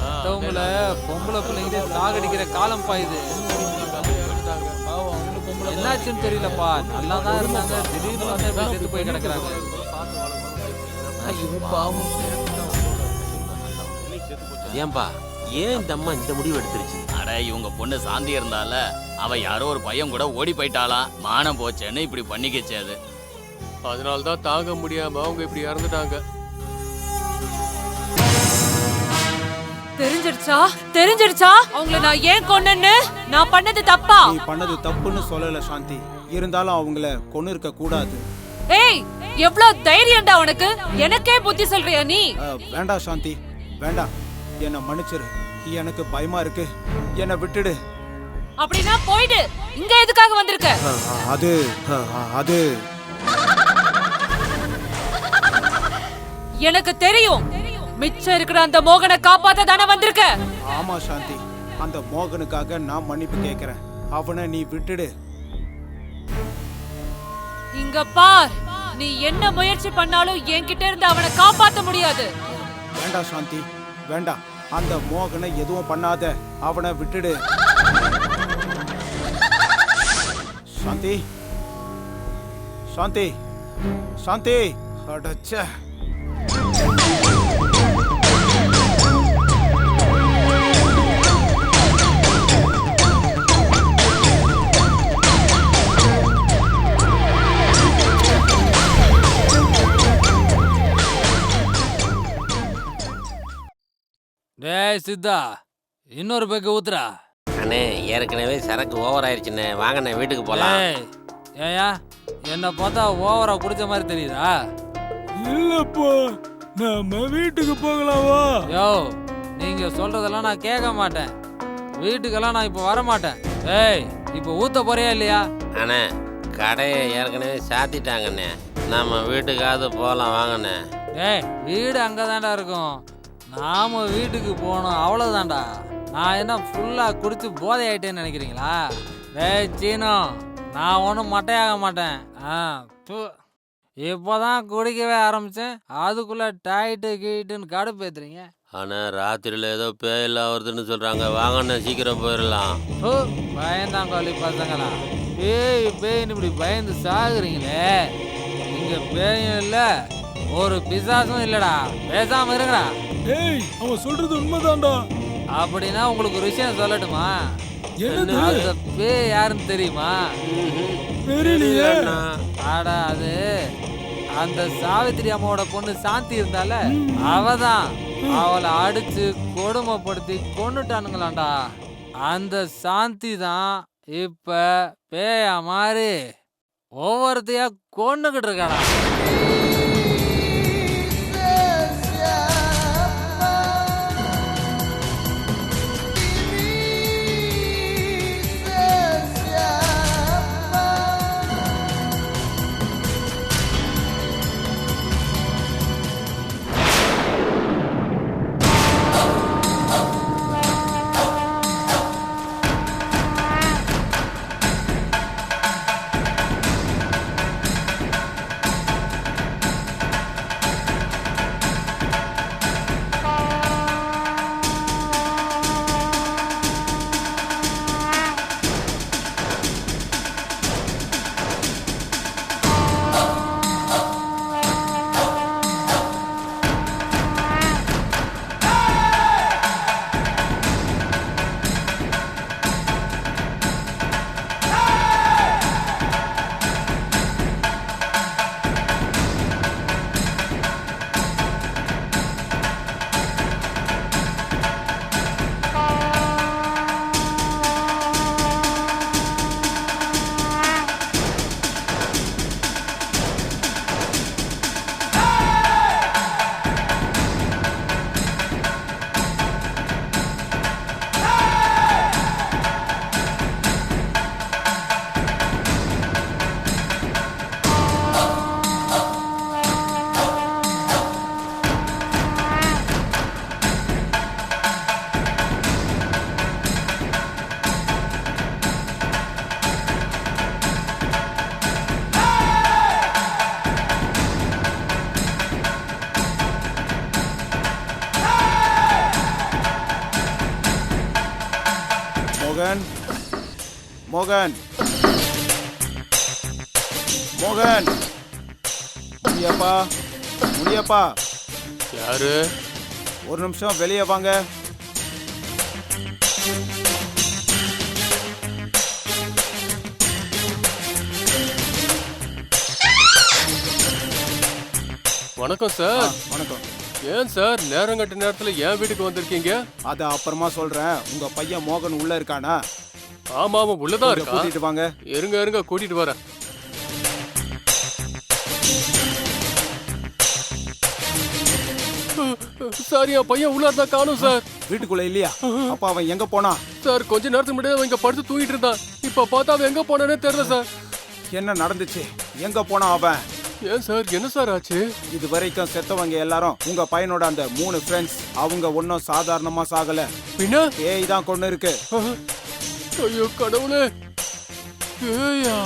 மற்றவங்கள பொம்பளை பிள்ளைங்க சாகடிக்கிற காலம் பாயுது. என்னாச்சுன்னு தெரியலப்பா, நல்லா தான் இருந்தாங்க, திடீர்னு வந்து செத்து போய் கிடக்குறாங்க. ஏன்பா ஏன் இந்த அம்மா இந்த முடிவு எடுத்துருச்சு? அட இவங்க பொண்ணு சாந்தி இருந்தால அவ யாரோ ஒரு பையன் கூட ஓடி போயிட்டாலாம். மானம் போச்சேன்னு இப்படி பண்ணிக்கிச்சு. அது அதனாலதான் தாங்க முடியாம அவங்க இப்படி இறந்துட்டாங்க. தெரிஞ்சிடுச்சா அவங்கள நான் ஏன் கொன்னேன்னு? நான் பண்ணது தப்பா? நீ பண்ணது தப்புன்னு சொல்லல சாந்தி, இருந்தாலும் அவங்கள கொன்னு இருக்க கூடாது. ஏய், எவ்வளவு தைரியம்டா உனக்கு? எனக்கே புத்தி சொல்றியா நீ? வேண்டாம் சாந்தி, வேண்டாம், என்ன மன்னிச்சிரு. எனக்கு பயமா இருக்கு, என்ன விட்டுடு. அப்படின்னா போயிடு. இங்க எதுக்காக வந்திருக்க? அது எனக்கு தெரியும். மிச்சம் இருக்கிற அந்த மோகனை காப்பாத்த தானே வந்திருக்க. ஆமா சாந்தி, அந்த மோகனுக்காக நான் மன்னிப்பு கேக்குறேன். அவனை நீ விட்டுடு. இங்க பார், நீ என்ன முயற்சி பண்ணாலும் என்கிட்ட இருந்து அவனை காப்பாத்த முடியாது. வேண்டாம் சாந்தி, வேண்டாம். அந்த மோகனை எதுவும் பண்ணாத, அவனை விட்டுடு. சாந்தி, சாந்தி, சாந்தி, அடச்ச. டேய் சித்தா, இன்னொரு பேக்கு ஊத்துறா. அண்ணே ஏற்கனவே சரக்கு ஓவர் ஆயிடுச்சுண்ணே, வாங்கண்ணே வீட்டுக்கு போலாம். ஏயா என்ன பார்த்தா ஓவரா குடிச்ச மாதிரி தெரியுதா? இல்லப்பா, நாம வீட்டுக்கு போகலாமா? யோ, நீங்க சொல்றதெல்லாம் நான் கேட்க மாட்டேன். வீட்டுக்கெல்லாம் நான் இப்ப வர மாட்டேன். ஏய், இப்ப ஊத்த போறியா இல்லையா? அண்ணே கடையை ஏற்கனவே சாத்திட்டாங்கண்ணே, நம்ம வீட்டுக்காவது போகலாம் வாங்கண்ணே. ஏய், வீடு அங்கதான்டா இருக்கும், நாம வீட்டுக்கு போகணும், அவ்வளவுதான்டா. நான் என்ன ஃபுல்லா குடிச்சு போதை ஆயிட்டேன்னு நினைக்கிறீங்களா? டேய் சீனோ, நான் ஒன்றும் மட்டையாக மாட்டேன். இப்போதான் குடிக்கவே ஆரம்பிச்சேன், அதுக்குள்ள டைட்டு கீட்டுன்னு கடுப்பேத்துறீங்க. ஆனா ராத்திரியில ஏதோ பேயெல்லாம் வருதுன்னு சொல்றாங்க, வாங்கண்ணே சீக்கிரம் போயிடலாம். பயந்தாங்கோலி பசங்களா, பேய் பேய்னு இப்படி பயந்து சாகுறீங்களே. இங்க பேயும் இல்ல, ஒரு பிசாசும் இல்லடா, பேசாம இருங்கடா. ஏய், அவன் சொல்றது உண்மைதான்டா. அப்படின்னா உங்களுக்கு ஒரு விஷயம் சொல்லட்டுமா? அந்த பேய் யாருன்னு தெரியுமா? தெரியலையே. ஆடா, அது அந்த சாவித்திரி அம்மாவோட பொண்ணு சாந்தி இருந்தால, அவதான். அவளை அடிச்சு கொடுமைப்படுத்தி கொன்னுட்டானுங்களாண்டா. அந்த சாந்தி தான் இப்ப பேயா மாதிரி ஒவ்வொருத்தையா கொன்னுகிட்டு இருக்காடா. மோகன் மோகன் மோகன் முடியப்பா முடியப்பா, யாரு? ஒரு நிமிஷம் வெளியே வாங்க. வணக்கம் சார். வணக்கம். ஏன் சார் நேரங்கட்ட நேரத்துல என் வீட்டுக்கு வந்திருக்கீங்க? அத அப்புறமா சொல்றேன். உங்க பையன் மோகன் உள்ள இருக்கானா? ஆமா ஆமா உள்ளதான் இருக்கா. கூட்டிட்டு வாங்க. இருங்க கூட்டிட்டு வரேன். சார் என் பையன் உள்ள இருந்தா காணும் சார். வீட்டுக்குள்ள இல்லையா? அப்ப அவன் எங்க போனா? சார் கொஞ்ச நேரத்துக்கு முன்னாடி அவன் இங்க படுத்து தூங்கிட்டு இருந்தான். இப்ப பார்த்தா அவன் எங்க போனானே தெரியல சார். என்ன நடந்துச்சு? எங்க போனா அவன்? ஏன் சார் என்ன சார் ஆச்சு? இது வரைக்கும் செத்தவங்க எல்லாரும் உங்க பையனோட அந்த 3 ஃப்ரெண்ட்ஸ். அவங்க ஒன்னும் சாதாரணமா சாகல. பின்ன பேய் தான் கொண்டு இருக்கு. ஐயோ கடவுளே, பேயா?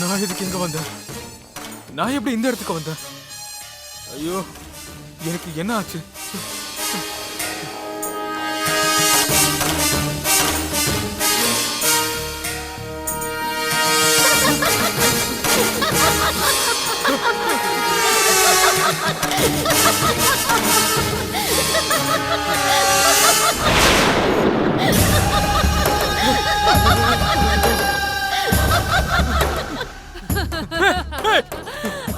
நான் இதுக்கு எங்க வந்தேன்? நான் எப்படி இந்த இடத்துக்கு வந்தேன்? ஐயோ, எனக்கு என்ன ஆச்சு?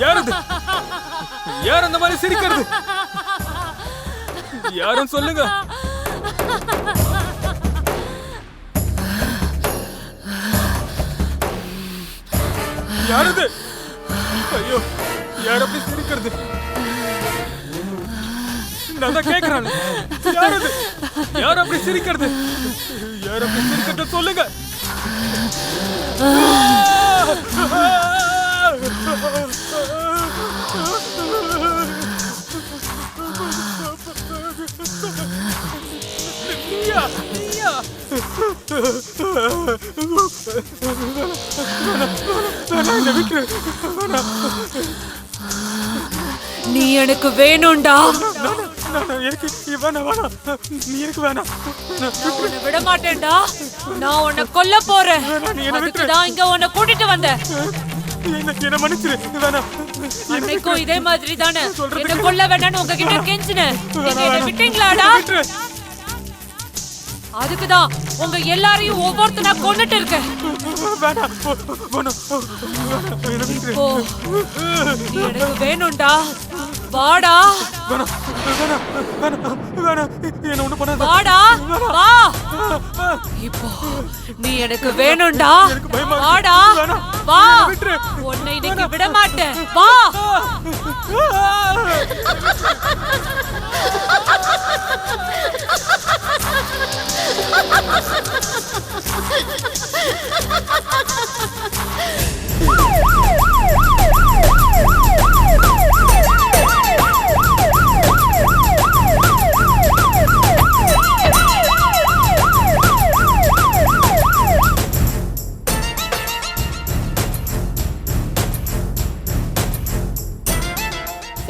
யாரது? யார் அந்த மாதிரி சிரிக்கிறது? யாரும் சொல்லுங்க. யாரது? ஐயோ, யார் அப்படி சிரிக்கிறது? நான் தான் கேக்குறேன். யாரது? யார் அப்படி சிரிக்கிறது? யார் அப்படி சிரிக்கிறது சொல்லுங்க. நீ எனக்கு வேணும்டா. நான் உன்னை விட மாட்டேன்டா. நான் உன்னை கொல்ல போறேன். அதுக்குதான் இங்க உன்னை கூட்டிட்டு வந்தேன். அன்னைக்கும் இதே மாதிரி தானே என்ன கொல்ல வேண்டாம்னு உங்ககிட்ட கெஞ்சினேன். நீங்க என்னை விட்டீங்களாடா? அதுக்குதான் உங்க எல்லாரையும் ஒவ்வொருத்தனா கொன்னுட்டு இருக்கேன். இப்போ நீ எனக்கு வேணும்டா. வாடா வாடா வா. இப்போ நீ எனக்கு வேணும்டா. வாடா வா. உன்னை இன்னைக்கு விட மாட்டேன். வா.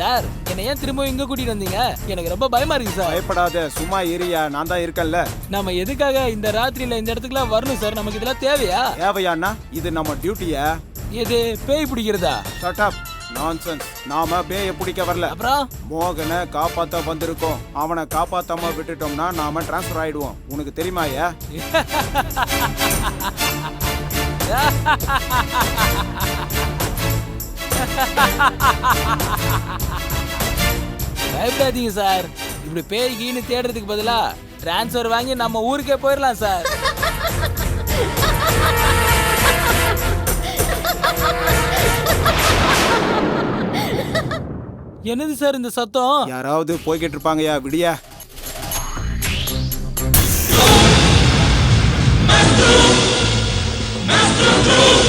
சார், என்னை ஏன் திரும்ப இங்க கூட்டிட்டு வந்தீங்க? எனக்கு ரொம்ப பயமா இருக்கு சார். பயப்படாத, சும்மா ஏரியா, நான் தான் இருக்கேன்ல. நம்ம எதுக்காக இந்த ராத்திரியில இந்த இடத்துக்குலாம் வரணும் சார்? நமக்கு இதெல்லாம் தேவையா? தேவையாண்ணா? இது நம்ம டியூட்டியா? இது பேய் பிடிக்கிறதா? Shut up, nonsense. நாம பேயை பிடிக்க வரல. அப்புறம் மோகனை காப்பாத்த வந்திருக்கோம். அவனை காப்பாத்தாம விட்டுட்டோம்னா நாம டிரான்ஸ்ஃபர் ஆயிடுவோம். உனக்கு தெரியுமாயா? பயப்படாதீங்க சார். இப்படி பேய்கின்னு தேடுறதுக்கு பதிலா டிரான்ஸ்ஃபர் வாங்கி நம்ம ஊருக்கே போயிடலாம் சார். என்னது சார் இந்த சத்தம்? யாராவது போய்கிட்டு இருப்பாங்கயா, விடியா. Master Duel!